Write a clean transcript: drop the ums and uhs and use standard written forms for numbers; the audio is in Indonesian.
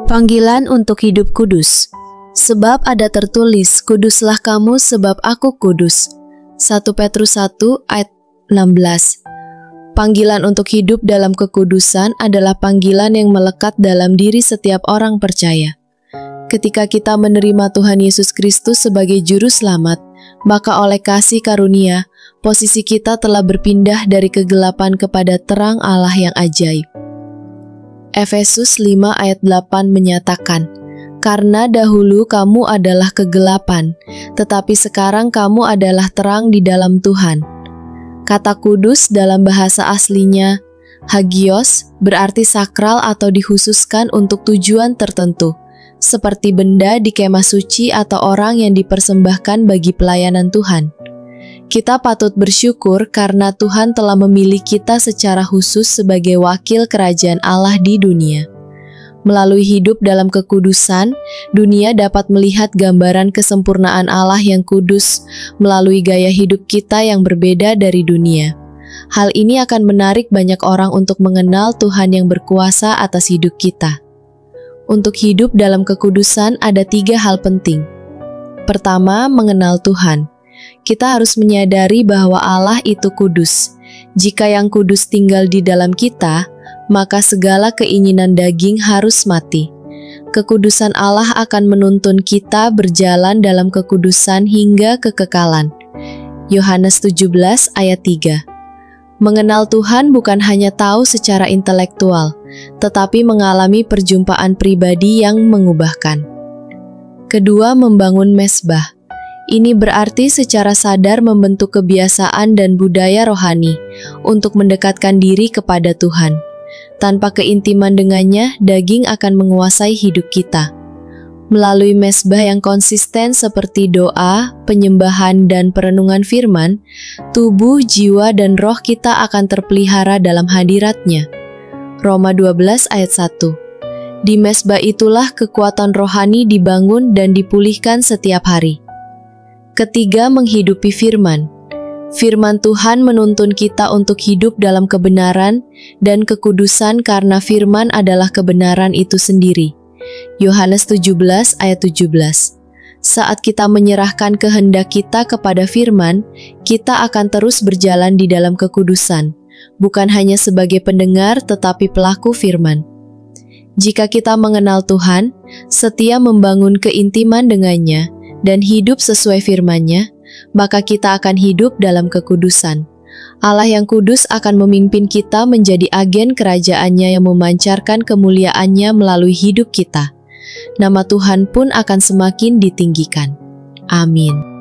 Panggilan untuk hidup kudus. Sebab ada tertulis, kuduslah kamu sebab aku kudus. 1 Petrus 1 ayat 16. Panggilan untuk hidup dalam kekudusan adalah panggilan yang melekat dalam diri setiap orang percaya. Ketika kita menerima Tuhan Yesus Kristus sebagai Juru Selamat, maka oleh kasih karunia, posisi kita telah berpindah dari kegelapan kepada terang Allah yang ajaib. Efesus 5 ayat 8 menyatakan, "Karena dahulu kamu adalah kegelapan, tetapi sekarang kamu adalah terang di dalam Tuhan." Kata kudus dalam bahasa aslinya, hagios, berarti sakral atau dikhususkan untuk tujuan tertentu, seperti benda di kemah suci atau orang yang dipersembahkan bagi pelayanan Tuhan. Kita patut bersyukur karena Tuhan telah memilih kita secara khusus sebagai wakil kerajaan Allah di dunia. Melalui hidup dalam kekudusan, dunia dapat melihat gambaran kesempurnaan Allah yang kudus melalui gaya hidup kita yang berbeda dari dunia. Hal ini akan menarik banyak orang untuk mengenal Tuhan yang berkuasa atas hidup kita. Untuk hidup dalam kekudusan ada 3 hal penting. Pertama, mengenal Tuhan. Kita harus menyadari bahwa Allah itu kudus. Jika yang kudus tinggal di dalam kita, maka segala keinginan daging harus mati. Kekudusan Allah akan menuntun kita berjalan dalam kekudusan hingga kekekalan. Yohanes 17 ayat 3. Mengenal Tuhan bukan hanya tahu secara intelektual, tetapi mengalami perjumpaan pribadi yang mengubahkan. Kedua, membangun mezbah. Ini berarti secara sadar membentuk kebiasaan dan budaya rohani untuk mendekatkan diri kepada Tuhan. Tanpa keintiman dengannya, daging akan menguasai hidup kita. Melalui mezbah yang konsisten seperti doa, penyembahan, dan perenungan firman, tubuh, jiwa, dan roh kita akan terpelihara dalam hadirat-Nya. Roma 12 ayat 1. Di mezbah itulah kekuatan rohani dibangun dan dipulihkan setiap hari. Ketiga, menghidupi firman. Firman Tuhan menuntun kita untuk hidup dalam kebenaran dan kekudusan karena firman adalah kebenaran itu sendiri. Yohanes 17 ayat 17. Saat kita menyerahkan kehendak kita kepada firman, kita akan terus berjalan di dalam kekudusan, bukan hanya sebagai pendengar tetapi pelaku firman. Jika kita mengenal Tuhan, setia membangun keintiman dengannya, dan hidup sesuai firman-Nya, maka kita akan hidup dalam kekudusan. Allah yang kudus akan memimpin kita menjadi agen kerajaan-Nya yang memancarkan kemuliaan-Nya melalui hidup kita. Nama Tuhan pun akan semakin ditinggikan. Amin.